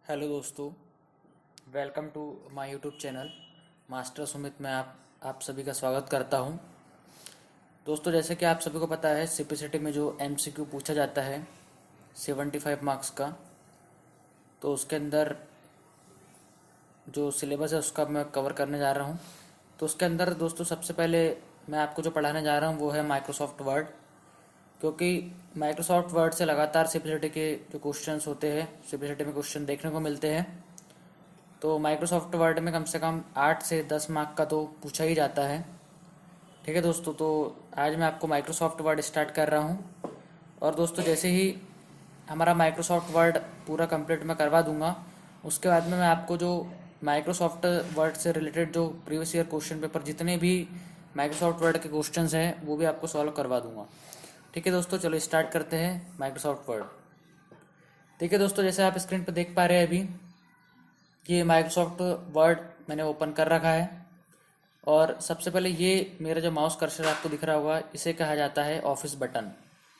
Hello दोस्तों, welcome to my YouTube channel master Sumit में आप सभी का स्वागत करता हूं। दोस्तों, जैसे कि आप सभी को पता है, सीपीसीटी में जो एमसीक्यू पूछा जाता है 75 मार्क्स का, तो उसके अंदर जो सिलेबस है उसका मैं कवर करने जा रहा हूं। तो उसके अंदर दोस्तों सबसे पहले मैं आपको जो पढ़ाने जा रहा हूं वो है माइक्रोसॉफ्ट वर्ड, क्योंकि माइक्रोसॉफ्ट वर्ड से लगातार सीपीसीटी के जो क्वेश्चंस होते हैं, सीपीसीटी में क्वेश्चन देखने को मिलते हैं। तो माइक्रोसॉफ्ट वर्ड में कम से कम 8 से 10 मार्क का तो पूछा ही जाता है। ठीक है दोस्तों, तो आज मैं आपको माइक्रोसॉफ्ट वर्ड स्टार्ट कर रहा हूँ। और दोस्तों, जैसे ही हमारा माइक्रोसॉफ्ट वर्ड पूरा कंप्लीट मैं करवा दूंगा, उसके बाद में मैं आपको जो माइक्रोसॉफ्ट वर्ड से रिलेटेड जो प्रीवियस ईयर क्वेश्चन पेपर जितने भी माइक्रोसॉफ्ट वर्ड के क्वेश्चंस हैं वो भी आपको सॉल्व करवा दूंगा। ठीक है दोस्तों, चलो स्टार्ट करते हैं माइक्रोसॉफ्ट वर्ड। ठीक है दोस्तों, जैसे आप स्क्रीन पर देख पा रहे हैं अभी, ये माइक्रोसॉफ्ट वर्ड मैंने ओपन कर रखा है। और सबसे पहले ये मेरा जो माउस कर्सर आपको दिख रहा होगा, इसे कहा जाता है ऑफिस बटन।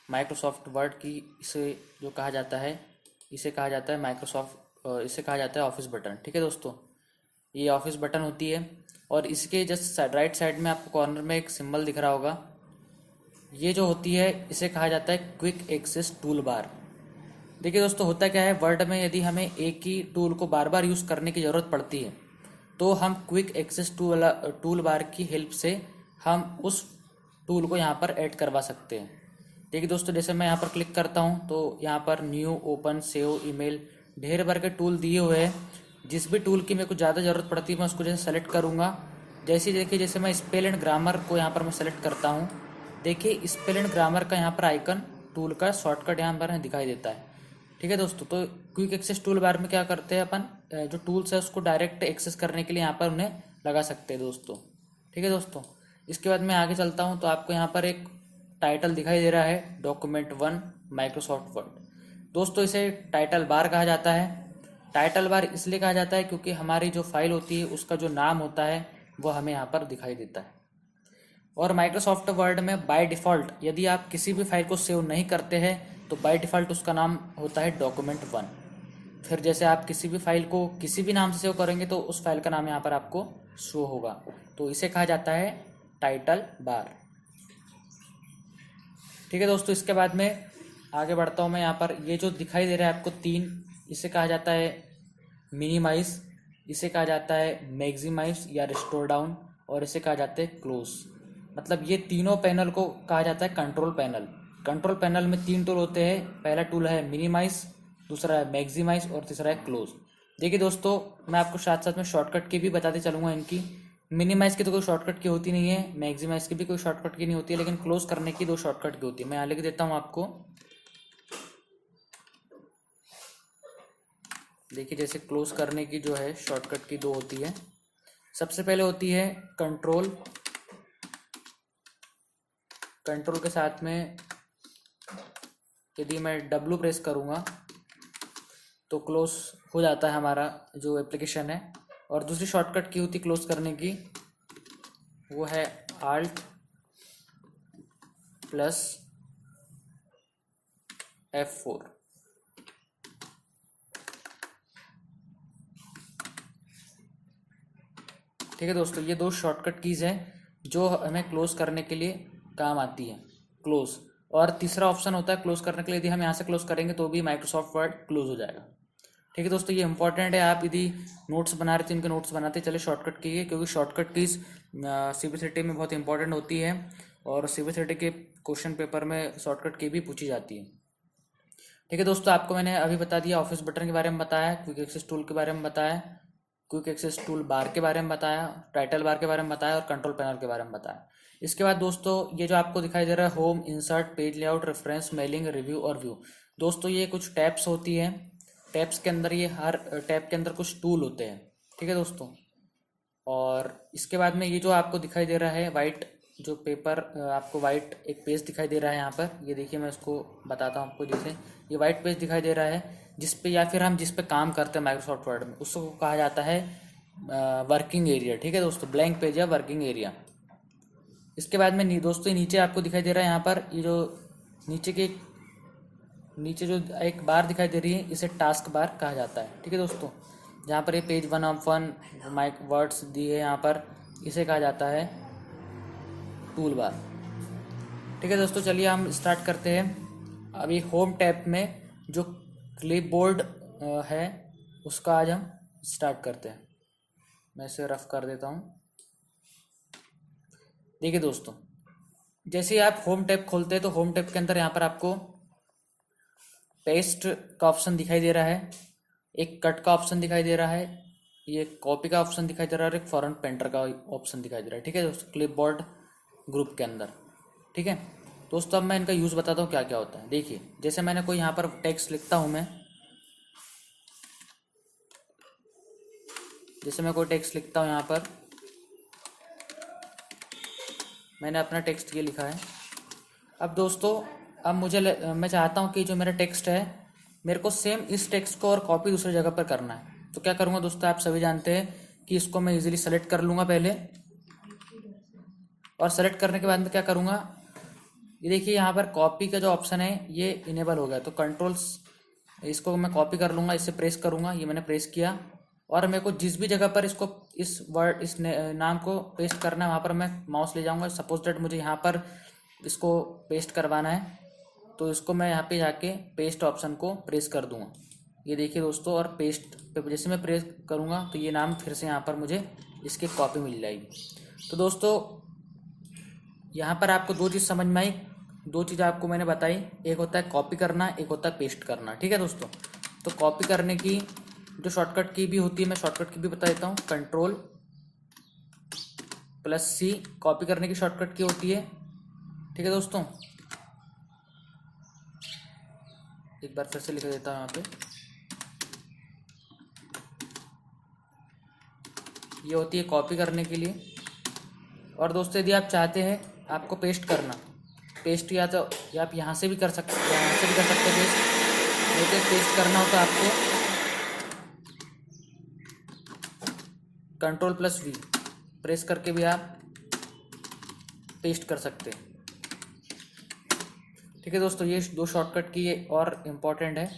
माइक्रोसॉफ्ट वर्ड की इसे जो कहा जाता है, इसे कहा जाता है इसे कहा जाता है ऑफिस बटन। ठीक है दोस्तों, ये ऑफिस बटन होती है। और इसके जस्ट राइट साइड में आपको कॉर्नर में एक सिंबल दिख रहा होगा, ये जो होती है इसे कहा जाता है क्विक एक्सेस टूल बार। देखिए दोस्तों, होता क्या है, वर्ड में यदि हमें एक ही टूल को बार बार यूज़ करने की ज़रूरत पड़ती है तो हम क्विक एक्सेस टूल बार की हेल्प से हम उस टूल को यहाँ पर ऐड करवा सकते हैं। देखिए दोस्तों, जैसे मैं यहाँ पर क्लिक करता हूँ तो यहाँ पर न्यू, ओपन, सेव, ईमेल, ढेर भर के टूल दिए हुए हैं। जिस भी टूल की मेरे को ज़्यादा ज़रूरत पड़ती है मैं उसको जैसे सेलेक्ट करूँगा। जैसे देखिए, जैसे मैं स्पेल एंड ग्रामर को यहाँ पर मैं सेलेक्ट करता हूँ, देखिए स्पेल एंड ग्रामर का यहाँ पर आइकन, टूल का शॉर्टकट यहाँ पर दिखाई देता है। ठीक है दोस्तों, तो क्विक एक्सेस टूल बार में क्या करते हैं अपन, जो टूल्स है उसको डायरेक्ट एक्सेस करने के लिए यहाँ पर उन्हें लगा सकते हैं दोस्तों। ठीक है दोस्तों, इसके बाद मैं आगे चलता हूँ तो आपको यहाँ पर एक टाइटल दिखाई दे रहा है, डॉक्यूमेंट 1 माइक्रोसॉफ्ट वर्ड। दोस्तों, इसे टाइटल बार कहा जाता है। टाइटल बार इसलिए कहा जाता है क्योंकि हमारी जो फाइल होती है उसका जो नाम होता है वो हमें यहाँ पर दिखाई देता है। और माइक्रोसॉफ्ट वर्ड में बाय डिफ़ॉल्ट यदि आप किसी भी फाइल को सेव नहीं करते हैं तो बाय डिफ़ॉल्ट उसका नाम होता है डॉक्यूमेंट 1। फिर जैसे आप किसी भी फाइल को किसी भी नाम से सेव करेंगे तो उस फाइल का नाम यहाँ पर आपको शो होगा, तो इसे कहा जाता है टाइटल बार। ठीक है दोस्तों, इसके बाद में आगे बढ़ता हूँ मैं। यहाँ पर ये जो दिखाई दे रहा है आपको 3, इसे कहा जाता है मिनिमाइज, इसे कहा जाता है मैक्सिमाइज या रिस्टोर डाउन, और इसे कहा जाता है क्लोज। मतलब ये तीनों पैनल को कहा जाता है कंट्रोल पैनल। कंट्रोल पैनल में 3 टूल होते हैं। पहला टूल है मिनिमाइज, दूसरा है मैक्सिमाइज और तीसरा है क्लोज। देखिए दोस्तों, मैं आपको साथ साथ में शॉर्टकट की भी बताते चलूँगा इनकी। मिनिमाइज की तो कोई शॉर्टकट की होती नहीं है, मैक्सिमाइज की भी कोई शॉर्टकट की नहीं होती है, लेकिन क्लोज करने की 2 शॉर्टकट की होती है। मैं यहाँ लिख देता हूँ आपको। देखिए, जैसे क्लोज करने की जो है शॉर्टकट की 2 होती है। सबसे पहले होती है कंट्रोल, कंट्रोल के साथ में यदि मैं W प्रेस करूँगा तो क्लोज हो जाता है हमारा जो एप्लीकेशन है। और दूसरी शॉर्टकट की होती क्लोज करने की, वो है Alt प्लस F4। ठीक है दोस्तों, ये 2 शॉर्टकट कीज़ हैं जो हमें क्लोज करने के लिए काम आती है, क्लोज। और तीसरा ऑप्शन होता है क्लोज करने के लिए, यदि हम यहाँ से क्लोज करेंगे तो भी माइक्रोसॉफ्ट वर्ड क्लोज हो जाएगा। ठीक है दोस्तों, ये इंपॉर्टेंट है। आप यदि नोट्स बना रहे थे, इनके नोट्स बनाते चले शॉर्टकट की, क्योंकि शॉर्टकट कीज सीबीसीटी में बहुत इंपॉर्टेंट होती है और सीबीसीटी के क्वेश्चन पेपर में शॉर्टकट की भी पूछी जाती है। ठीक है दोस्तों, आपको मैंने अभी बता दिया, ऑफिस बटन के बारे में बताया, क्विक एक्सेस टूल के बारे में बताया, क्विक एक्सेस टूल बार के बारे में बताया, टाइटल बार के बारे में बताया और कंट्रोल पैनल के बारे में बताया। इसके बाद दोस्तों, ये जो आपको दिखाई दे रहा है home, insert, page layout, reference, mailing, review और व्यू, दोस्तों ये कुछ टैब्स होती हैं। टैब्स के अंदर ये हर टैब के अंदर कुछ टूल होते हैं। ठीक है दोस्तों, और इसके बाद में ये जो आपको दिखाई दे रहा है वाइट जो पेपर, आपको वाइट एक पेज दिखाई दे रहा है यहाँ पर, ये देखिए मैं इसको बताता हूँ आपको। जैसे ये वाइट पेज दिखाई दे रहा है जिस पे या फिर हम जिस पे काम करते हैं माइक्रोसॉफ्ट वर्ड में, उसको कहा जाता है वर्किंग एरिया। ठीक है दोस्तों, ब्लैंक पेज या वर्किंग एरिया। इसके बाद में दोस्तों नीचे आपको दिखाई दे रहा है यहाँ पर, ये जो नीचे के नीचे जो एक बार दिखाई दे रही है इसे टास्क बार कहा जाता है। ठीक है दोस्तों, जहाँ पर ये पेज 1 ऑफ 1 माइक वर्ड्स दिए हैं यहाँ पर, इसे कहा जाता है टूल बार। ठीक है दोस्तों, चलिए हम स्टार्ट करते हैं। अभी होम टैब में जो क्लिपबोर्ड है उसका आज हम स्टार्ट करते हैं। मैं इसे रफ कर देता हूँ। देखिए दोस्तों, जैसे ही आप होम टैब खोलते हैं तो होम टैब के अंदर यहाँ पर आपको पेस्ट का ऑप्शन दिखाई दे रहा है, एक कट का ऑप्शन दिखाई दे रहा है, ये कॉपी का ऑप्शन दिखाई दे रहा है और एक फॉरेन पेंटर का ऑप्शन दिखाई दे रहा है। ठीक है दोस्तों, क्लिपबोर्ड ग्रुप के अंदर। ठीक है दोस्तों, अब मैं इनका यूज़ बताता हूँ क्या क्या होता है। देखिए, जैसे मैंने कोई यहाँ पर टेक्स्ट लिखता हूँ जैसे मैं कोई टेक्स्ट लिखता हूँ यहाँ पर, मैंने अपना टेक्स्ट ये लिखा है। अब दोस्तों, अब मैं चाहता हूँ कि जो मेरा टेक्स्ट है मेरे को सेम इस टेक्स्ट को और कॉपी दूसरी जगह पर करना है। तो क्या करूँगा दोस्तों, आप सभी जानते हैं कि इसको मैं इजीली सेलेक्ट कर लूँगा पहले, और सेलेक्ट करने के बाद में क्या करूँगा, ये देखिए यहाँ पर कॉपी का जो ऑप्शन है ये इनेबल हो गया। तो कंट्रोल्स, इसको मैं कॉपी कर लूँगा, इसे प्रेस करूँगा, ये मैंने प्रेस किया, और मेरे को जिस भी जगह पर इसको इस नाम को पेस्ट करना है वहाँ पर मैं माउस ले जाऊँगा। सपोज दैट मुझे यहाँ पर इसको पेस्ट करवाना है, तो इसको मैं यहाँ पे जाके पेस्ट ऑप्शन को प्रेस कर दूँगा। ये देखिए दोस्तों, और पेस्ट पे जैसे मैं प्रेस करूँगा तो ये नाम फिर से यहाँ पर मुझे इसकी कॉपी मिल जाएगी। तो दोस्तों, यहाँ पर आपको दो चीज़ समझ में आई, दो चीज़ आपको मैंने बताई, एक होता है कॉपी करना, एक होता है पेस्ट करना। ठीक है दोस्तों, तो कॉपी करने की जो शॉर्टकट की भी होती है, मैं शॉर्टकट की भी बता देता हूँ। Ctrl+C कॉपी करने की शॉर्टकट की होती है। ठीक है दोस्तों, एक बार फिर से लिख देता हूँ यहाँ पे, ये होती है कॉपी करने के लिए। और दोस्तों, यदि आप चाहते हैं आपको पेस्ट करना, पेस्ट या तो या आप यहाँ से भी कर सकते हैं, यहाँ से भी कर सकते हैं पेस्ट, लेकिन पेस्ट करना हो तो आपको Ctrl+V प्रेस करके भी आप पेस्ट कर सकते हैं। ठीक है दोस्तों, ये दो शॉर्टकट की और इम्पोर्टेंट है।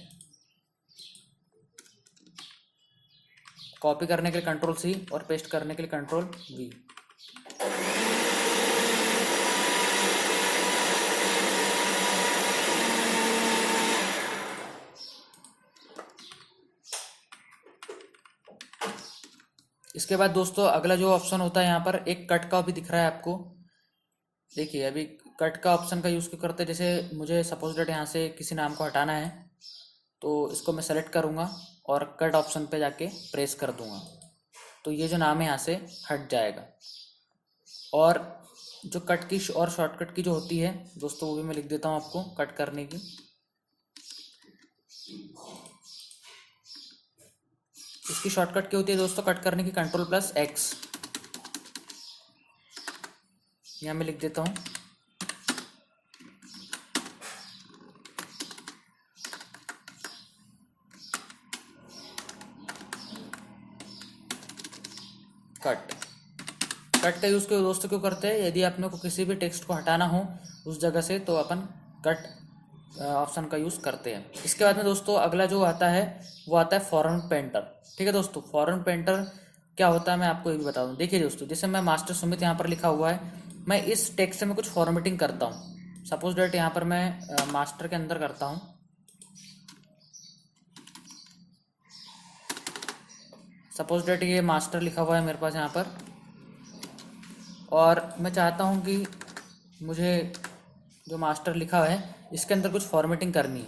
कॉपी करने के लिए Ctrl+C और पेस्ट करने के लिए Ctrl+V। इसके बाद दोस्तों, अगला जो ऑप्शन होता है यहाँ पर, एक कट का भी दिख रहा है आपको। देखिए, अभी कट का ऑप्शन का यूज़ क्यों करते हैं, जैसे मुझे सपोज डेट यहाँ से किसी नाम को हटाना है, तो इसको मैं सेलेक्ट करूँगा और कट ऑप्शन पे जाके प्रेस कर दूँगा, तो ये जो नाम है यहाँ से हट जाएगा। और जो कट की और शॉर्टकट की जो होती है दोस्तों, वो भी मैं लिख देता हूँ आपको कट करने की। इसकी शॉर्टकट क्या होती है दोस्तों, कट करने की Ctrl+X, यहाँ मैं लिख देता हूँ। कट का यूज़ क्यों दोस्तों क्यों करते हैं, यदि अपने को किसी भी टेक्स्ट को हटाना हो उस जगह से, तो अपन कट ऑप्शन का यूज़ करते हैं। इसके बाद में दोस्तों, अगला जो आता है वो आता है फॉरेन पेंटर। ठीक है दोस्तों, फॉरेन पेंटर क्या होता है मैं आपको ये भी बता दूँ। देखिए दोस्तों, जैसे मैं मास्टर सुमित यहाँ पर लिखा हुआ है, मैं इस टेक्स्ट से मैं कुछ फॉर्मेटिंग करता हूँ। सपोज डेट यहाँ पर मैं मास्टर के अंदर करता हूँ, सपोज डेट ये मास्टर लिखा हुआ है मेरे पास यहाँ पर, और मैं चाहता हूँ कि मुझे जो मास्टर लिखा है इसके अंदर कुछ फॉर्मेटिंग करनी है।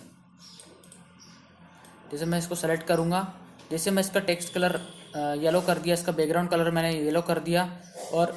जैसे मैं इसको सेलेक्ट करूँगा, जैसे मैं इसका टेक्स्ट कलर येलो कर दिया, इसका बैकग्राउंड कलर मैंने येलो कर दिया, और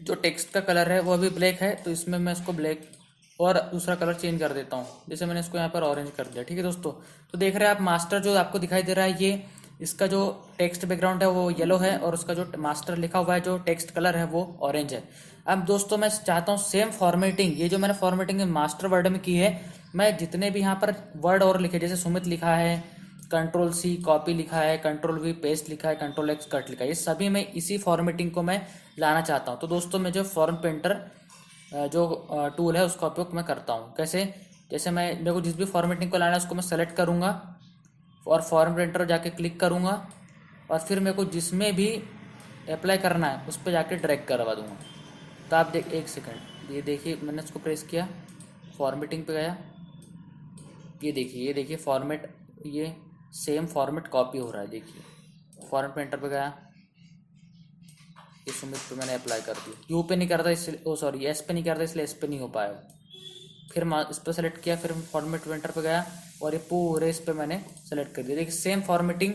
जो टेक्स्ट का कलर है वो अभी ब्लैक है, तो इसमें मैं इसको ब्लैक और दूसरा कलर चेंज कर देता हूँ। जैसे मैंने इसको यहाँ पर ऑरेंज कर दिया। ठीक है दोस्तों, तो देख रहे हैं आप मास्टर जो आपको दिखाई दे रहा है, ये इसका जो टेक्स्ट बैकग्राउंड है वो येलो है, और उसका जो मास्टर लिखा हुआ है जो टेक्स्ट कलर है वो ऑरेंज है। अब दोस्तों, मैं चाहता हूँ सेम फॉर्मेटिंग, ये जो मैंने फॉर्मेटिंग मास्टर वर्ड में की है, मैं जितने भी यहाँ पर वर्ड और लिखे, जैसे सुमित लिखा है, Ctrl+C कॉपी लिखा है, Ctrl+V पेस्ट लिखा है, Ctrl+X कट लिखा है, ये सभी मैं इसी फॉर्मेटिंग को मैं लाना चाहता हूँ। तो दोस्तों, मैं जो फॉर्म पेंटर जो टूल है उसका उपयोग मैं करता हूँ। कैसे, जैसे मैं मेरे को जिस भी फॉर्मेटिंग को लाना है उसको मैं सेलेक्ट करूँगा और फॉर्मेट पेंटर जाके क्लिक करूँगा और फिर मेरे को जिसमें भी अप्लाई करना है उस पर जाके ड्रैग करवा दूँगा। तो आप देख, एक सेकंड, ये देखिए मैंने इसको प्रेस किया, फॉर्मेटिंग पे गया, ये देखिए फॉर्मेट, ये सेम फॉर्मेट कॉपी हो रहा है। देखिए फॉर्मेट पेंटर पे गया, इस सुमित पे मैंने अप्लाई कर दिया, यू पे नहीं करता इसलिए, ओ सॉरी एस पे नहीं करता इसलिए एस पे नहीं हो पाया। फिर इस पर सेलेक्ट किया, फिर फॉर्मेट पेंटर पे गया और ये पूरे इस पे मैंने सेलेक्ट कर दिया। देखिए सेम फॉर्मेटिंग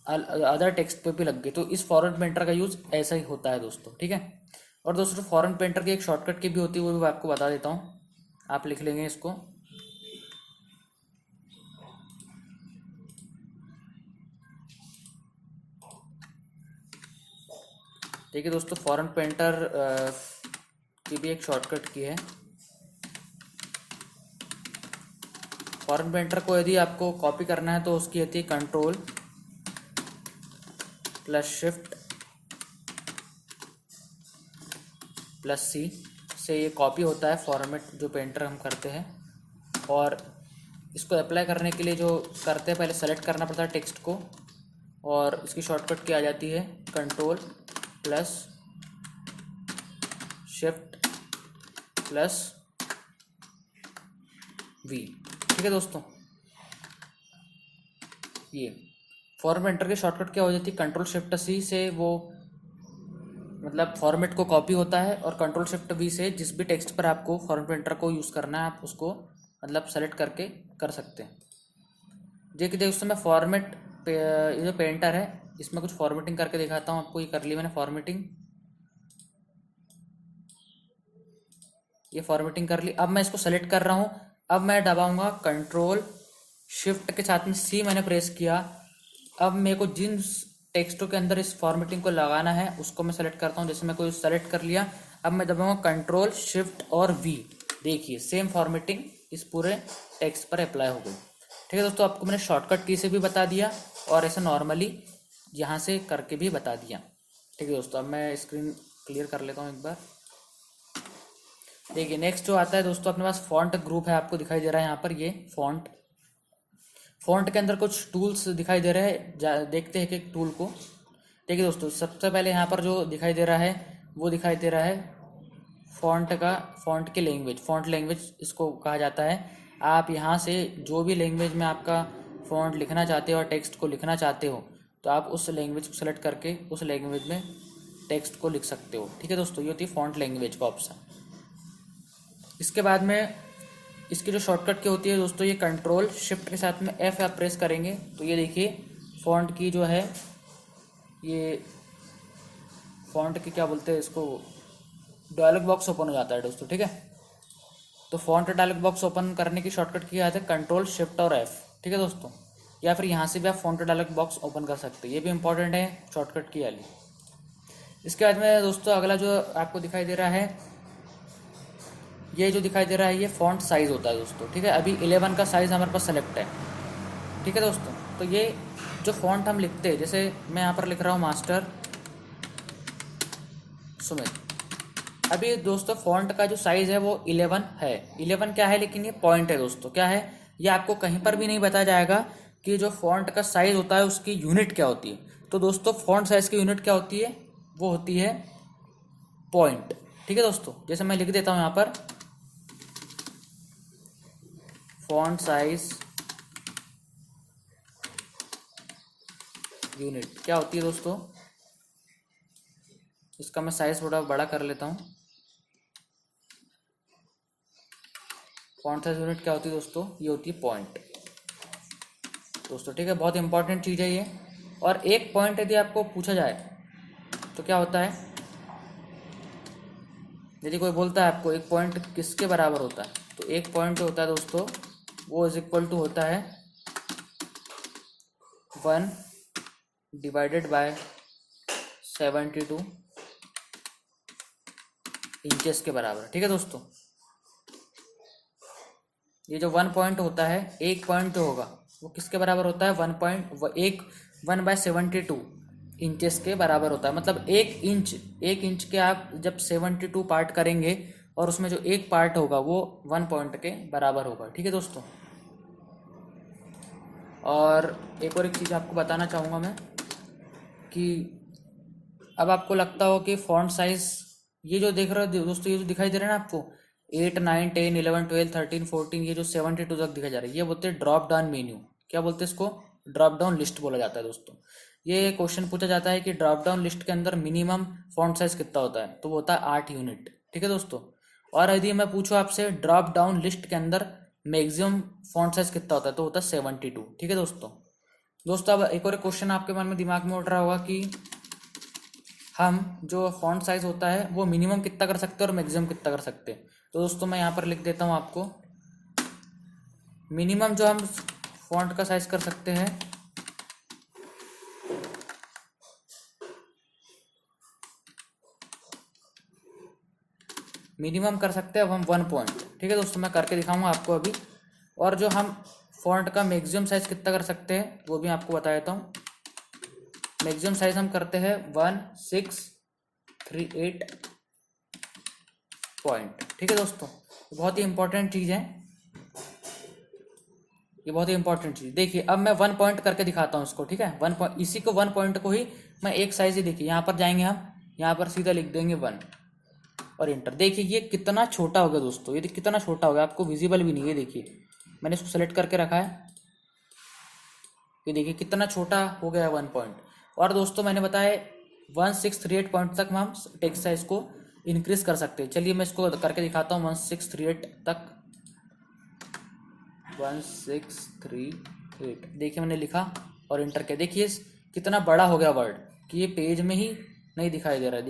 अदर टेक्स्ट पे भी लग गई। तो इस फॉर्मेट पेंटर का यूज़ ऐसा ही होता है दोस्तों, ठीक है। और दोस्तों फॉर्मेट पेंटर की एक शॉर्टकट की भी होती है, वो भी आपको बता देता हूँ, आप लिख लेंगे इसको। देखिए दोस्तों फॉर्मेट पेंटर की भी एक शॉर्टकट की है। फॉर्मेट पेंटर को यदि आपको कॉपी करना है तो उसकी होती है कंट्रोल प्लस शिफ्ट प्लस सी से ये कॉपी होता है फॉर्मेट जो पेंटर हम करते हैं। और इसको अप्लाई करने के लिए जो करते हैं, पहले सेलेक्ट करना पड़ता है टेक्स्ट को और इसकी शॉर्टकट की आ जाती है control plus shift plus V, ठीक है दोस्तों। ये फॉर्मेट पेंटर की शॉर्टकट क्या हो जाती है, कंट्रोल शिफ्ट सी से वो मतलब फॉर्मेट को कॉपी होता है और कंट्रोल शिफ्ट वी से जिस भी टेक्स्ट पर आपको फॉर्मेट पेंटर को यूज़ करना है आप उसको मतलब सेलेक्ट करके कर सकते हैं। देखिए दोस्तों मैं फॉर्मेट ये जो पेंटर है इसमें कुछ फॉर्मेटिंग करके दिखाता हूँ आपको। ये कर ली मैंने फॉर्मेटिंग, ये फॉर्मेटिंग कर ली। अब मैं इसको सेलेक्ट कर रहा हूँ, अब मैं दबाऊंगा कंट्रोल शिफ्ट के साथ में सी मैंने प्रेस किया। अब मेरे को जिन टेक्स्टों के अंदर इस फॉर्मेटिंग को लगाना है उसको मैं सेलेक्ट करता हूँ। जैसे मैं कोई सेलेक्ट कर लिया, अब मैं दबाऊंगा कंट्रोल शिफ्ट और वी, देखिए सेम फॉर्मेटिंग इस पूरे टेक्स्ट पर अप्लाई हो गई। ठीक है दोस्तों, आपको मैंने शॉर्टकट की से भी बता दिया और ऐसे नॉर्मली यहाँ से करके भी बता दिया। ठीक है दोस्तों, अब मैं स्क्रीन क्लियर कर लेता हूँ एक बार। देखिए नेक्स्ट जो आता है दोस्तों, अपने पास फॉन्ट ग्रुप है, आपको दिखाई दे रहा है यहाँ पर ये फॉन्ट के अंदर कुछ टूल्स दिखाई दे रहे हैं। देखते हैं कि एक टूल को। देखिए दोस्तों, सबसे पहले यहाँ पर जो दिखाई दे रहा है वो दिखाई दे रहा है फॉन्ट की लैंग्वेज, फॉन्ट लैंग्वेज इसको कहा जाता है। आप यहाँ से जो भी लैंग्वेज में आपका फॉन्ट लिखना चाहते हो और टेक्स्ट को लिखना चाहते हो तो आप उस लैंग्वेज को सेलेक्ट करके उस लैंग्वेज में टेक्स्ट को लिख सकते हो। ठीक है दोस्तों, ये होती है फॉन्ट लैंग्वेज का ऑप्शन। इसके बाद में इसकी जो शॉर्टकट की होती है दोस्तों, ये कंट्रोल शिफ्ट के साथ में F आप प्रेस करेंगे तो ये देखिए फॉन्ट की जो है, ये फॉन्ट की क्या बोलते हैं इसको, डायलॉग बॉक्स ओपन हो जाता है दोस्तों। ठीक है, तो फॉन्ट डायलॉग बॉक्स ओपन करने की शॉर्टकट की आती है कंट्रोल शिफ्ट और F। ठीक है दोस्तों, या फिर यहाँ से भी आप फॉन्ट डायलॉग बॉक्स ओपन कर सकते हैं, ये भी इंपॉर्टेंट है शॉर्टकट की वाली। इसके बाद में दोस्तों अगला जो आपको दिखाई दे रहा है, ये जो दिखाई दे रहा है ये फॉन्ट साइज़ होता है दोस्तों। ठीक है, अभी 11 का साइज़ हमारे पास सेलेक्ट है। ठीक है दोस्तों, तो ये जो फॉन्ट हम लिखते हैं, जैसे मैं यहाँ पर लिख रहा हूँ मास्टर सुमित। अभी दोस्तों फॉन्ट का जो साइज़ है वो 11 है। 11 क्या है, लेकिन ये पॉइंट है दोस्तों। क्या है ये, आपको कहीं पर भी नहीं बताया जाएगा कि जो फॉन्ट का साइज़ होता है उसकी यूनिट क्या होती है। तो दोस्तों फॉन्ट साइज़ की यूनिट क्या होती है, वो होती है पॉइंट। ठीक है दोस्तों, जैसे मैं लिख देता हूँ यहाँ पर फॉन्ट साइज यूनिट क्या होती है दोस्तों, इसका मैं साइज थोड़ा बड़ा कर लेता हूँ। फॉन्ट साइज यूनिट क्या होती है दोस्तों, ये होती है पॉइंट दोस्तों। ठीक है, बहुत इंपॉर्टेंट चीज़ है ये। और एक पॉइंट यदि आपको पूछा जाए तो क्या होता है, यदि कोई बोलता है आपको एक पॉइंट किसके बराबर होता है, तो एक पॉइंट जो होता है दोस्तों वो इज इक्वल टू होता है 1 डिवाइडेड बाय 72 इंचेस के बराबर। ठीक है दोस्तों, ये जो 1 पॉइंट होता है, एक पॉइंट जो होगा वो किसके बराबर होता है, 1/72 इंचेस के बराबर होता है। मतलब एक इंच के आप जब 72 पार्ट करेंगे और उसमें जो एक पार्ट होगा वो 1 पॉइंट के बराबर होगा। ठीक है दोस्तों। और एक चीज़ आपको बताना चाहूँगा मैं कि अब आपको लगता हो कि फॉन्ट साइज ये जो देख रहे हो दोस्तों, ये जो दिखाई दे रहा है ना आपको 8, 9, 10, 11, 12, 13, 14, ये जो 72 तक दिखाई जा रहा है, ये बोलते हैं ड्रॉप डाउन मेन्यू। क्या बोलते हैं इसको? ड्रॉप डाउन लिस्ट बोला जाता है दोस्तों। ये क्वेश्चन पूछा जाता है कि ड्रॉप डाउन लिस्ट के अंदर मिनिमम फॉन्ट साइज कितना होता है, तो वो होता है 8 यूनिट। ठीक है दोस्तों। और यदि मैं पूछूँ आपसे ड्रॉप डाउन लिस्ट के अंदर मैक्सिमम फॉन्ट साइज कितना होता है, तो होता है 72। ठीक है दोस्तों। अब एक और क्वेश्चन आपके मन में दिमाग में उठ रहा होगा कि हम जो फॉन्ट साइज होता है वो मिनिमम कितना कर सकते हैं और मैक्सिमम कितना कर सकते हैं। तो दोस्तों मैं यहाँ पर लिख देता हूँ आपको, मिनिमम जो हम फॉन्ट का साइज कर सकते हैं मिनिमम कर सकते हैं अब हम 1 पॉइंट। ठीक है दोस्तों, मैं करके दिखाऊंगा आपको अभी। और जो हम फॉन्ट का मैक्सिमम साइज कितना कर सकते हैं वो भी आपको बता देता हूँ। मैक्सिमम साइज हम करते हैं 1638 पॉइंट। ठीक है दोस्तों, बहुत ही इंपॉर्टेंट चीज़ है, ये बहुत ही इंपॉर्टेंट चीज़। देखिए अब मैं 1 पॉइंट करके दिखाता हूँ इसको। ठीक है, 1 पॉइंट, इसी को 1 पॉइंट को ही मैं एक साइज ही, देखिए यहाँ पर जाएंगे हम, यहाँ पर सीधा लिख देंगे 1 और इंटर। देखिए ये कितना छोटा हो गया दोस्तों, ये कितना छोटा हो गया, आपको विजिबल भी नहीं है। देखिए मैंने इसको सेलेक्ट करके रखा है, ये देखिए कितना छोटा हो गया 1 पॉइंट। और दोस्तों मैंने बताया 1638 पॉइंट तक हम टेक्स्ट साइज को इंक्रीज कर सकते हैं। चलिए मैं इसको करके दिखाता हूँ 1638 तक। 1638, देखिए मैंने लिखा और इंटर किया। देखिए कितना बड़ा हो गया वर्ड कि ये पेज में ही नहीं दिखाई दे रहा है।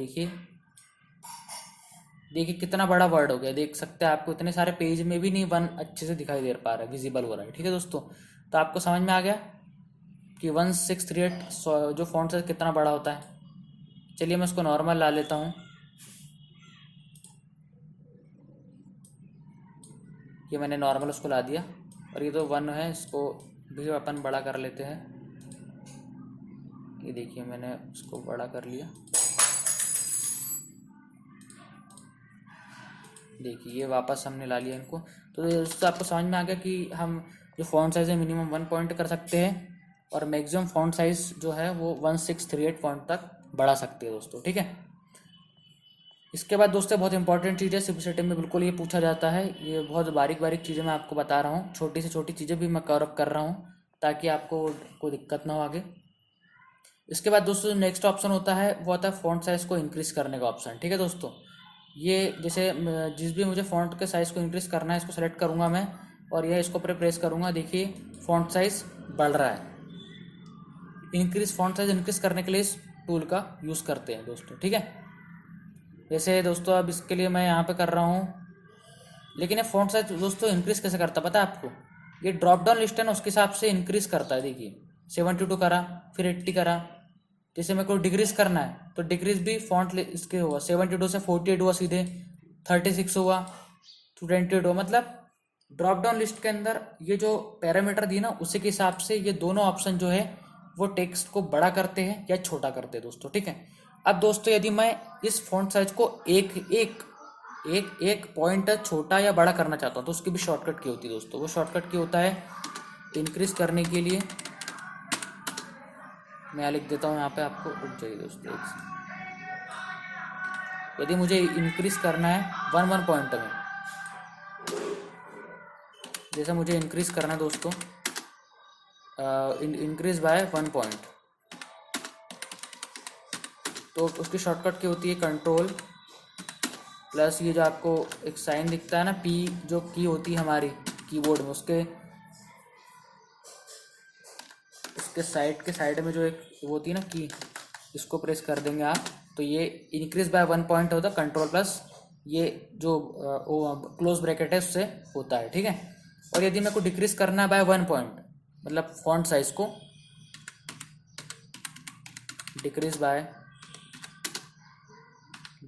देखिए कितना बड़ा वर्ड हो गया, देख सकते हैं आपको इतने सारे पेज में भी नहीं 1 अच्छे से दिखाई दे पा रहा है, विजिबल हो रहा है। ठीक है दोस्तों, तो आपको समझ में आ गया कि 1638 जो फॉन्ट साइज कितना बड़ा होता है। चलिए मैं इसको नॉर्मल ला लेता हूँ, ये मैंने नॉर्मल उसको ला दिया। और ये तो 1 है, इसको भी अपन बड़ा कर लेते हैं। ये देखिए मैंने उसको बड़ा कर लिया, देखिए ये वापस हमने ला लिया इनको। तो दोस्तों आपको समझ में आ गया कि हम जो फॉन्ट साइज है मिनिमम 1 पॉइंट कर सकते हैं और मैक्सिमम फॉन्ट साइज जो है वो 1638 पॉइंट तक बढ़ा सकते हैं दोस्तों। ठीक है, इसके बाद दोस्तों बहुत इंपॉर्टेंट चीज़ है, सीपीसीटी में बिल्कुल ये पूछा जाता है, ये बहुत बारीक बारीक चीज़ें मैं आपको बता रहा हूँ, छोटी से छोटी चीज़ें भी मैं कवर कर रहा हूँ ताकि आपको कोई दिक्कत ना हो आगे। इसके बाद दोस्तों नेक्स्ट ऑप्शन होता है वो होता है फॉन्ट साइज को इंक्रीज करने का ऑप्शन। ठीक है दोस्तों, ये जैसे जिस भी मुझे फॉन्ट के साइज़ को इंक्रीज़ करना है इसको सेलेक्ट करूँगा मैं और यह इसको प्रेस करूँगा। देखिए फॉन्ट साइज़ बढ़ रहा है। इंक्रीज फॉन्ट साइज इंक्रीज करने के लिए इस टूल का यूज़ करते हैं दोस्तों। ठीक है, जैसे दोस्तों अब इसके लिए मैं यहाँ पे कर रहा हूँ, लेकिन ये फॉन्ट साइज दोस्तों इंक्रीज कैसे करता है पता है आपको? ये ड्रॉप डाउन लिस्ट है ना, उसके हिसाब से इंक्रीज करता है। देखिए 72 करा, फिर 80 करा। जैसे मेरे को डिक्रीज करना है तो डिक्रीज भी फॉन्ट इसके हुआ, 72 से 48 हुआ, सीधे 36 हुआ, 28 हुआ। मतलब ड्रॉप डाउन लिस्ट के अंदर ये जो पैरामीटर दी ना उसी के हिसाब से ये दोनों ऑप्शन जो है वो टेक्स्ट को बड़ा करते हैं या छोटा करते हैं दोस्तों। ठीक है, अब दोस्तों यदि मैं इस फॉन्ट साइज को एक पॉइंट छोटा या बड़ा करना चाहता हूँ तो उसकी भी शॉर्टकट की होती है दोस्तों। वो शॉर्टकट की होता है इंक्रीज करने के लिए, मैं यहाँ लिख देता हूँ, यहाँ पे आपको रुक जाइए दोस्तों एक सेकंड। यदि मुझे इंक्रीज करना है 1 पॉइंट में, जैसे मुझे इंक्रीज करना है दोस्तों इंक्रीज बाय 1 पॉइंट, तो उसकी शॉर्टकट की होती है कंट्रोल प्लस ये जो आपको एक साइन दिखता है ना पी, जो की होती है हमारी कीबोर्ड में, उसके साइड के साइड में जो एक वो होती है ना की, इसको प्रेस कर देंगे आप तो ये इंक्रीज बाय 1 पॉइंट होता है। कंट्रोल प्लस ये जो क्लोज ब्रैकेट है उससे होता है। ठीक है, और यदि मेरे को डिक्रीज करना है बाय 1 पॉइंट, मतलब फॉन्ट साइज को डिक्रीज बाय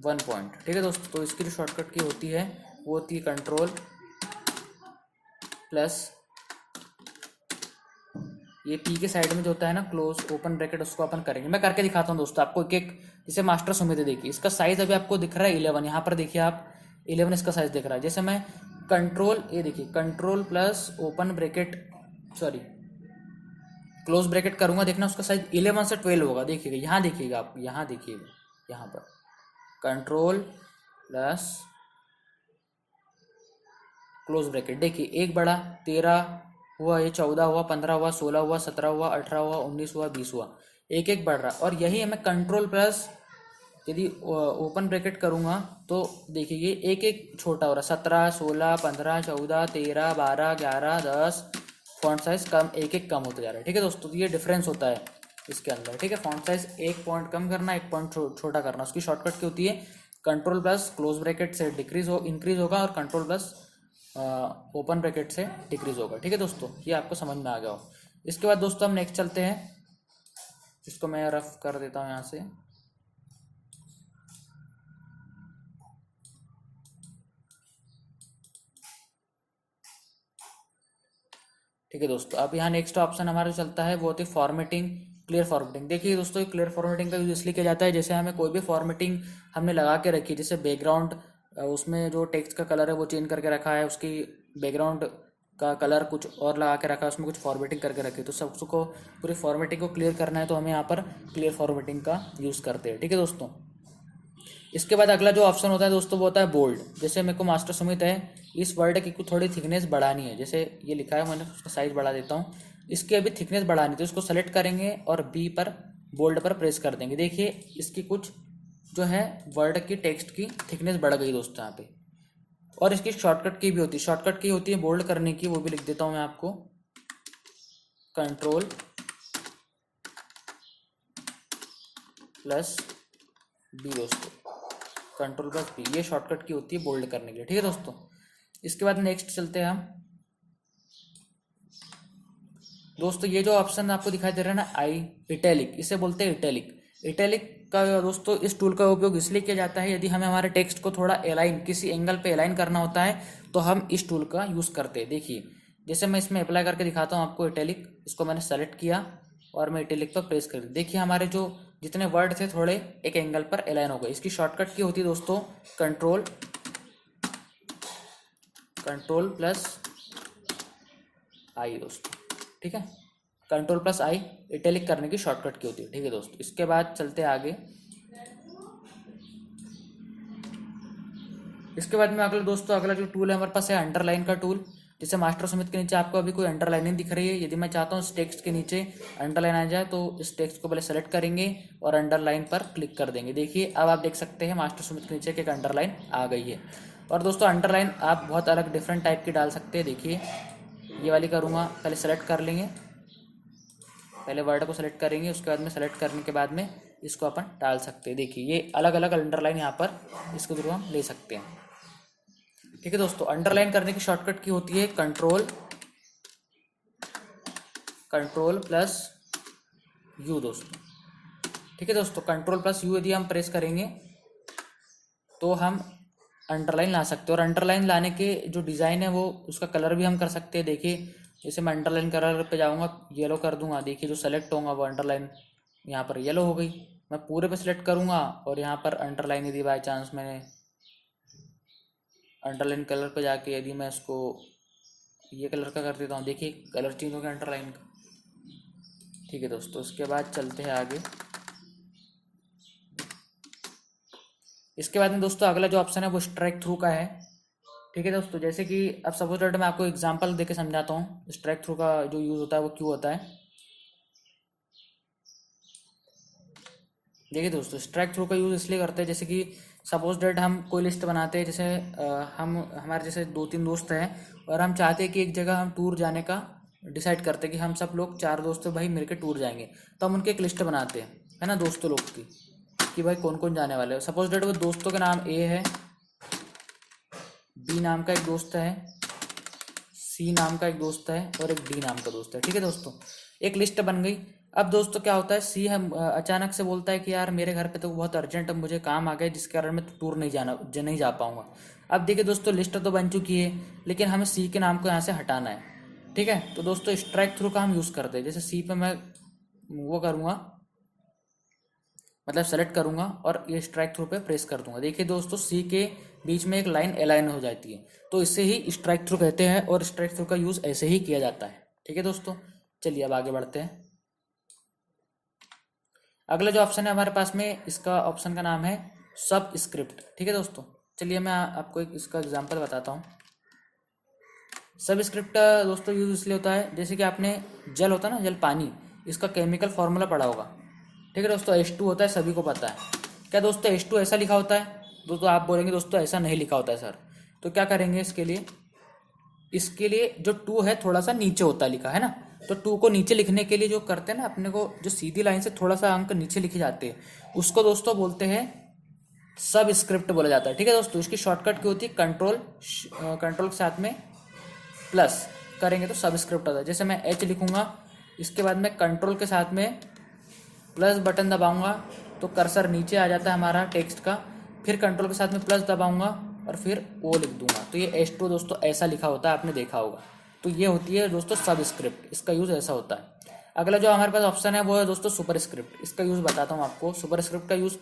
1 पॉइंट। ठीक है दोस्तों, तो इसकी जो शॉर्टकट की होती है वो होती है कंट्रोल प्लस ये पी के साइड में जो होता है ना क्लोज ओपन ब्रैकेट, उसको अपन करेंगे। मैं करके दिखाता हूँ दोस्तों आपको एक एक। जैसे मास्टर सुमित है, देखिए इसका साइज अभी आपको दिख रहा है 11, यहाँ पर देखिए आप 11 इसका साइज दिख रहा है। जैसे मैं कंट्रोल, ये देखिए control plus open bracket, sorry close bracket करूंगा, देखना उसका साइज 11 से 12 होगा। देखिएगा यहाँ, देखिएगा आप यहाँ देखिएगा, यहाँ पर कंट्रोल प्लस क्लोज ब्रैकेट, देखिए एक बड़ा 13 हुआ, ये 14 हुआ, 15 हुआ, 16 हुआ, 17 हुआ, 18 हुआ, 19 हुआ, 20 हुआ, एक एक बढ़ रहा। और यही हमें कंट्रोल प्लस यदि ओपन ब्रैकेट करूँगा तो देखिए ये एक एक छोटा हो रहा है, 17, 16, 15, 14, 13, 12, 11, 10। फॉन्ट साइज कम, एक एक कम होता जा रहा है। ठीक है दोस्तों, तो ये डिफरेंस होता है इसके अंदर। ठीक है, फॉन्ट साइज एक पॉइंट कम करना, एक पॉइंट छोटा करना, उसकी शॉर्टकट क्या होती है, कंट्रोल प्लस क्लोज ब्रैकेट से इंक्रीज होगा और कंट्रोल प्लस ओपन ब्रैकेट से डिक्रीज होगा। ठीक है दोस्तों, ये आपको समझ में आ गया हो। इसके बाद दोस्तों हम नेक्स्ट चलते हैं, इसको मैं रफ कर देता हूँ यहाँ से। ठीक है दोस्तों, अब यहाँ नेक्स्ट ऑप्शन हमारा चलता है वो होती है फॉर्मेटिंग, क्लियर फॉर्मेटिंग। देखिए दोस्तों, क्लियर फॉर्मेटिंग का यूज इसलिए किया जाता है जैसे हमें कोई भी फॉर्मेटिंग हमने लगा के रखी, जैसे बैकग्राउंड, उसमें जो टेक्स्ट का कलर है वो चेंज करके रखा है, उसकी बैकग्राउंड का कलर कुछ और लगा के रखा है, उसमें कुछ फॉर्मेटिंग करके रखी है, तो सब उसको पूरी फॉर्मेटिंग को क्लियर करना है तो हमें यहाँ पर क्लियर फॉर्मेटिंग का यूज़ करते हैं। ठीक है दोस्तों, इसके बाद अगला जो ऑप्शन होता है दोस्तों वो होता है बोल्ड। जैसे मेरे को मास्टर सुमित है, इस वर्ड की कुछ थोड़ी थिकनेस बढ़ानी है, जैसे ये लिखा है मैंने उसका साइज बढ़ा देता हूँ, इसकी अभी थिकनेस बढ़ानी तो इसको सेलेक्ट करेंगे और बी पर बोल्ड पर प्रेस कर देंगे। देखिए इसकी कुछ जो है वर्ड की टेक्स्ट की थिकनेस बढ़ गई दोस्तों यहाँ पे। और इसकी शॉर्टकट की भी होती है, शॉर्टकट की होती है बोल्ड करने की, वो भी लिख देता हूँ मैं आपको, कंट्रोल प्लस बी दोस्तों, कंट्रोल प्लस बी, ये शॉर्टकट की होती है बोल्ड करने के लिए। ठीक है दोस्तों, इसके बाद नेक्स्ट चलते हैं हम दोस्तों, ये जो ऑप्शन आपको दिखाई दे रहा है ना आई इटैलिक, इसे बोलते हैं इटैलिक। इटैलिक का दोस्तों इस टूल का उपयोग इसलिए किया जाता है यदि हमें हमारे टेक्स्ट को थोड़ा एलाइन, किसी एंगल पे एलाइन करना होता है तो हम इस टूल का यूज़ करते हैं। देखिए जैसे मैं इसमें अप्लाई करके दिखाता हूँ आपको इटैलिक, इसको मैंने सेलेक्ट किया और मैं इटैलिक पर प्रेस कर दिया। देखिए हमारे जो जितने वर्ड थे थोड़े एक एंगल पर एलाइन हो गए। इसकी शॉर्टकट की होती है दोस्तों कंट्रोल प्लस आई दोस्तों। ठीक है, कंट्रोल प्लस आई इटैलिक करने की शॉर्टकट की होती है। ठीक है दोस्तों, इसके बाद चलते हैं आगे। इसके बाद में अगला दोस्तों, अगला जो टूल है हमारे पास है अंडरलाइन का टूल। जैसे मास्टर सुमित के नीचे आपको अभी कोई अंडरलाइनिंग दिख रही है, यदि मैं चाहता हूँ इस टेक्स्ट के नीचे अंडरलाइन आ जाए तो इस टेक्स्ट को पहले सेलेक्ट करेंगे और अंडरलाइन पर क्लिक कर देंगे। देखिए अब आप देख सकते हैं मास्टर सुमित के नीचे एक अंडरलाइन आ गई है। और दोस्तों अंडरलाइन आप बहुत अलग डिफरेंट टाइप की डाल सकते हैं। देखिए ये वाली करूँगा, पहले सेलेक्ट कर लेंगे, पहले वर्ड को सेलेक्ट करेंगे, उसके बाद में सेलेक्ट करने के बाद में इसको अपन डाल सकते हैं। देखिए ये अलग अलग अंडरलाइन यहाँ पर इसके थ्रू हम ले सकते हैं। ठीक है दोस्तों, अंडरलाइन करने की शॉर्टकट की होती है कंट्रोल प्लस यू दोस्तों। ठीक है दोस्तों, कंट्रोल प्लस यू यदि हम प्रेस करेंगे तो हम अंडरलाइन ला सकते हैं। और अंडरलाइन लाने के जो डिज़ाइन है वो उसका कलर भी हम कर सकते हैं। देखिए जैसे मैं अंडरलाइन कलर पे जाऊँगा, येलो कर दूंगा, देखिए जो सेलेक्ट होगा वो अंडरलाइन यहाँ पर येलो हो गई। मैं पूरे पे सेलेक्ट करूँगा और यहाँ पर अंडरलाइन यदि बाई चांस मैंने अंडरलाइन कलर पे जाके यदि मैं इसको ये कलर का कर देता हूँ, देखिए कलर चेंज हो गया अंडरलाइन का। ठीक है दोस्तों, उसके बाद चलते हैं आगे। इसके बाद में दोस्तों अगला जो ऑप्शन है वो स्ट्राइक थ्रू का है। ठीक है दोस्तों, जैसे कि अब सपोज दैट मैं आपको एग्जांपल देके समझाता हूँ स्ट्राइक थ्रू का जो यूज़ होता है वो क्यों होता है। देखिए दोस्तों, स्ट्राइक थ्रू का यूज़ इसलिए करते हैं जैसे कि सपोज डेट हम कोई लिस्ट बनाते हैं, जैसे हम हमारे जैसे 2-3 दोस्त हैं और हम चाहते हैं कि एक जगह हम टूर जाने का डिसाइड करते हैं कि हम सब लोग 4 दोस्त भाई मिलकर टूर जाएंगे, तो हम उनकी एक लिस्ट बनाते हैं, है ना, दोस्तों लोग की, कि भाई कौन कौन जाने वाले हैं। सपोज डेट वो दोस्तों का नाम ए है, बी नाम का एक दोस्त है, सी नाम का एक दोस्त है और एक डी नाम का दोस्त है। ठीक है दोस्तों, एक लिस्ट बन गई। अब दोस्तों क्या होता है, सी हम अचानक से बोलता है कि यार मेरे घर पे तो बहुत अर्जेंट, अब मुझे काम आ गया जिसके कारण मैं टूर नहीं जा पाऊंगा। अब देखिए दोस्तों, लिस्ट तो बन चुकी है लेकिन हमें सी के नाम को यहाँ से हटाना है। ठीक है, तो दोस्तों स्ट्राइक थ्रू का हम यूज़ करते हैं। जैसे सी पे मैं वो करूँगा, मतलब सेलेक्ट करूंगा और ये स्ट्राइक थ्रू पे प्रेस कर दूंगा। देखिए दोस्तों, सी के बीच में एक लाइन अलाइन हो जाती है, तो इससे ही स्ट्राइक थ्रू कहते हैं और स्ट्राइक थ्रू का यूज़ ऐसे ही किया जाता है। ठीक है दोस्तों, चलिए अब आगे बढ़ते हैं। अगला जो ऑप्शन है हमारे पास में, इसका ऑप्शन का नाम है सब स्क्रिप्ट। ठीक है दोस्तों, चलिए मैं आपको एक इसका एग्जांपल बताता हूँ। सब स्क्रिप्ट दोस्तों यूज इसलिए होता है, जैसे कि आपने जल होता है ना, जल पानी, इसका केमिकल फार्मूला पढ़ा होगा। ठीक है दोस्तों, H2 होता है, सभी को पता है। क्या दोस्तों H2 ऐसा लिखा होता है? दोस्तों आप बोलेंगे दोस्तों ऐसा नहीं लिखा होता है सर। तो क्या करेंगे इसके लिए जो 2 है थोड़ा सा नीचे होता है लिखा, है ना। तो 2 को नीचे लिखने के लिए जो करते हैं ना, अपने को जो सीधी लाइन से थोड़ा सा अंक नीचे लिखे जाते हैं, उसको दोस्तों बोलते हैं सब स्क्रिप्ट बोला जाता है। ठीक है दोस्तों, इसकी शॉर्टकट क्या होती है? कंट्रोल के साथ में प्लस करेंगे तो सब स्क्रिप्ट होता है। जैसे मैं H लिखूंगा, इसके बाद में कंट्रोल के साथ में प्लस बटन दबाऊंगा तो कर्सर नीचे आ जाता है हमारा टेक्स्ट का, फिर कंट्रोल के साथ में प्लस दबाऊंगा और फिर वो लिख दूंगा। तो ये H2 दोस्तों ऐसा लिखा होता है, आपने देखा होगा। तो ये होती है दोस्तों सब स्क्रिप्ट, इसका यूज़ ऐसा होता है। अगला जो हमारे पास ऑप्शन है वो है दोस्तों सुपर स्क्रिप्ट। इसका यूज़ बताता हूँ आपको। सुपर स्क्रिप्ट का यूज़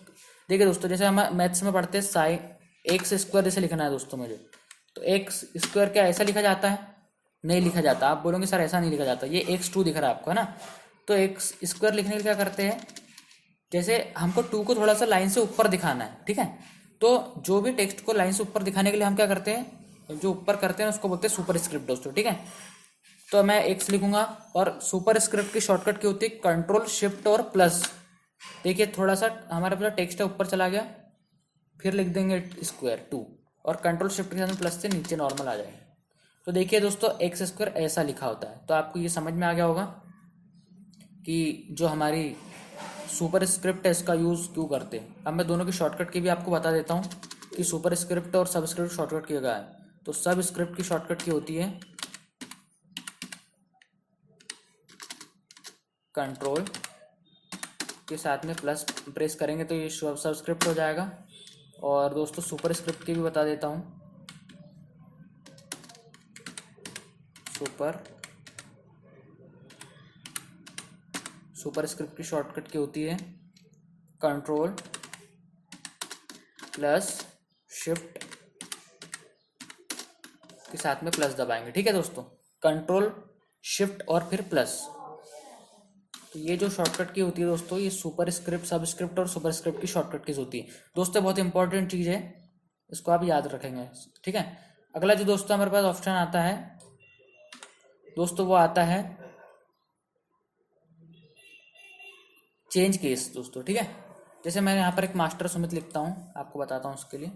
देखिए दोस्तों, जैसे हम मैथ्स में पढ़ते हैं साइन एक्स स्क्वायर जैसे लिखना है दोस्तों मुझे, तो एक्स स्क्वायर क्या ऐसा लिखा जाता है? नहीं लिखा जाता। आप बोलोगे सर ऐसा नहीं लिखा जाता, ये x2 दिख रहा है आपको, है ना। तो एक्स स्क्वायर लिखने के लिए क्या करते हैं, जैसे हमको 2 को थोड़ा सा लाइन से ऊपर दिखाना है, ठीक है, तो जो भी टेक्स्ट को लाइन से ऊपर दिखाने के लिए हम क्या करते हैं, जो ऊपर करते हैं उसको बोलते हैं सुपर स्क्रिप्ट दोस्तों। ठीक है, तो मैं एक्स लिखूंगा और सुपर स्क्रिप्ट की शॉर्टकट की होती है कंट्रोल शिफ्ट और प्लस। देखिए थोड़ा सा हमारा पूरा टेक्स्ट है ऊपर चला गया, फिर लिख देंगे स्क्वायर 2 और कंट्रोल शिफ्ट के साथ प्लस से नीचे नॉर्मल आ जाएगा। तो देखिए दोस्तों एक्स स्क्वायर ऐसा लिखा होता है। तो आपको ये समझ में आ गया होगा कि जो हमारी सुपर स्क्रिप्ट है इसका यूज़ क्यों करते हैं। अब मैं दोनों की शॉर्टकट की भी आपको बता देता हूँ कि सुपर स्क्रिप्ट और सब स्क्रिप्ट शॉर्टकट की क्या है। तो सब स्क्रिप्ट की शॉर्टकट की होती है कंट्रोल के साथ में प्लस प्रेस करेंगे तो ये सब स्क्रिप्ट हो जाएगा। और दोस्तों सुपर स्क्रिप्ट की भी बता देता हूँ। सुपर स्क्रिप्ट की शॉर्टकट की होती है कंट्रोल प्लस शिफ्ट के साथ में प्लस दबाएंगे। ठीक है दोस्तों, कंट्रोल शिफ्ट और फिर प्लस। तो ये जो शॉर्टकट की होती है दोस्तों, ये सुपर स्क्रिप्ट, सब स्क्रिप्ट और सुपर स्क्रिप्ट की शॉर्टकट कीज होती है दोस्तों। बहुत इंपॉर्टेंट चीज़ है, इसको आप याद रखेंगे। ठीक है, अगला जो दोस्तों हमारे पास ऑप्शन आता है दोस्तों, वो आता है चेंज केस दोस्तों। ठीक है, जैसे मैं यहाँ पर एक मास्टर सुमित लिखता हूँ, आपको बताता हूँ उसके लिए।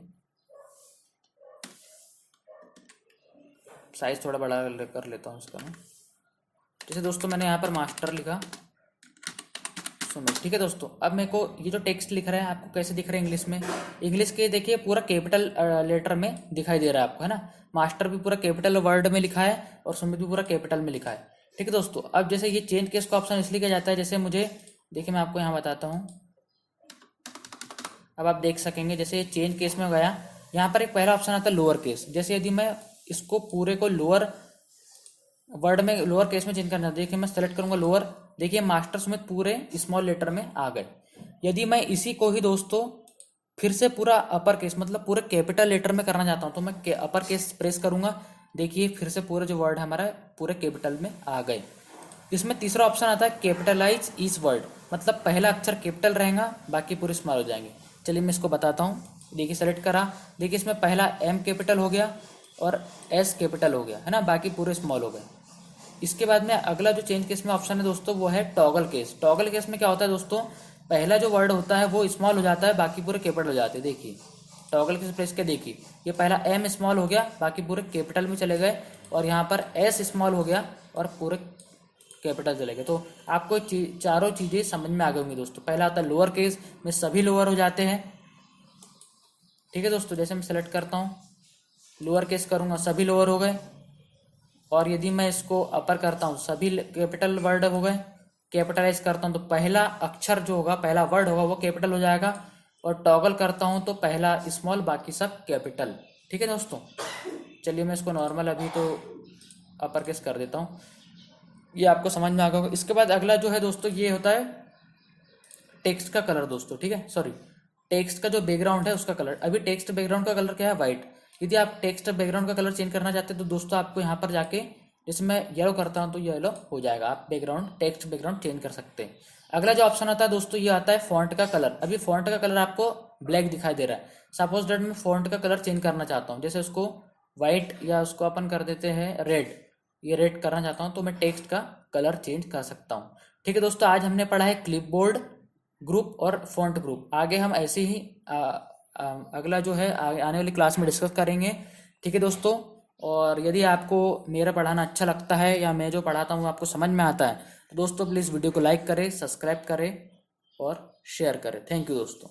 साइज थोड़ा बड़ा कर लेता हूँ इसका मैं। जैसे दोस्तों मैंने यहाँ पर मास्टर लिखा सुमित। ठीक है दोस्तों, अब मेरे को ये जो टेक्स्ट लिख रहा है आपको कैसे दिख रहा है इंग्लिश में? इंग्लिश के देखिए पूरा कैपिटल लेटर में दिखाई दे रहा है आपको, है ना। मास्टर भी पूरा कैपिटल वर्ड में लिखा है और सुमित भी पूरा कैपिटल में लिखा है। ठीक है दोस्तों, अब जैसे ये चेंज केस का ऑप्शन इसलिए किया जाता है, जैसे मुझे देखिए मैं आपको यहाँ बताता हूँ। अब आप देख सकेंगे जैसे ये चेंज केस में गया, यहाँ पर एक पहला ऑप्शन आता है लोअर केस। जैसे यदि मैं इसको पूरे को लोअर वर्ड में लोअर केस में चेंज करना, देखिए मैं सेलेक्ट करूंगा लोअर, देखिए मास्टर समेत पूरे स्मॉल लेटर में आ गए। यदि मैं इसी को ही दोस्तों फिर से पूरा अपर केस मतलब पूरे कैपिटल लेटर में करना चाहता हूँ, तो मैं अपर केस प्रेस करूंगा, देखिए फिर से पूरे जो वर्ड हमारा पूरे कैपिटल में आ गए। इसमें तीसरा ऑप्शन आता है कैपिटलाइज ईच वर्ड, मतलब पहला अक्षर कैपिटल रहेगा, बाकी पूरे स्मॉल हो जाएंगे। चलिए मैं इसको बताता हूँ। देखिए सेलेक्ट करा, देखिए इसमें पहला M कैपिटल हो गया और S कैपिटल हो गया, है ना, बाकी पूरे स्मॉल हो गए। इसके बाद में अगला जो चेंज केस में ऑप्शन है दोस्तों, वो है टॉगल केस। टॉगल केस में क्या होता है दोस्तों, पहला जो वर्ड होता है वो स्मॉल हो जाता है, बाकी पूरे कैपिटल हो जाते हैं। देखिए टॉगल केस प्रेस के देखिए, ये पहला M स्मॉल हो गया, बाकी पूरे कैपिटल में चले गए, और यहाँ पर S स्मॉल हो गया और पूरे कैपिटल चले गए। तो आपको चारों चीज़ें समझ में आ गई होंगी दोस्तों। पहला आता है लोअर केस में सभी लोअर हो जाते हैं। ठीक है दोस्तों, जैसे मैं सेलेक्ट करता हूँ, लोअर केस करूँगा, सभी लोअर हो गए। और यदि मैं इसको अपर करता हूँ, सभी कैपिटल वर्ड हो गए। कैपिटलाइज करता हूँ तो पहला अक्षर जो होगा, पहला वर्ड होगा वो कैपिटल हो जाएगा। और टॉगल करता हूँ तो पहला स्मॉल, बाकी सब कैपिटल। ठीक है दोस्तों, चलिए मैं इसको नॉर्मल अभी तो अपर केस कर देता हूँ, ये आपको समझ में आ गया होगा। इसके बाद अगला जो है दोस्तों, ये होता है टेक्स्ट का कलर दोस्तों, ठीक है, सॉरी, टेक्स्ट का जो बैकग्राउंड है उसका कलर। अभी टेक्स्ट बैकग्राउंड का कलर क्या है, व्हाइट। यदि आप टेक्स्ट बैकग्राउंड का कलर चेंज करना चाहते हैं तो दोस्तों आपको यहाँ पर जाके, जैसे मैं येलो करता हूँ तो येलो हो जाएगा, आप बैकग्राउंड टेक्स्ट बैकग्राउंड चेंज कर सकते हैं। अगला जो ऑप्शन आता है दोस्तों, ये आता है फॉन्ट का कलर। अभी फॉन्ट का कलर आपको ब्लैक दिखाई दे रहा है, सपोज दैट मैं फॉन्ट का कलर चेंज करना चाहता हूँ, जैसे उसको व्हाइट या उसको अपन कर देते हैं रेड, ये रेड करना चाहता हूँ तो मैं टेक्स्ट का कलर चेंज कर सकता हूँ। ठीक है दोस्तों, आज हमने पढ़ा है क्लिपबोर्ड ग्रुप और फॉन्ट ग्रुप। आगे हम ऐसे ही अगला जो है आने वाली क्लास में डिस्कस करेंगे। ठीक है दोस्तों, और यदि आपको मेरा पढ़ाना अच्छा लगता है या मैं जो पढ़ाता हूँ आपको समझ में आता है तो दोस्तों प्लीज़ वीडियो को लाइक करें, सब्सक्राइब करें और शेयर करें। थैंक यू दोस्तों।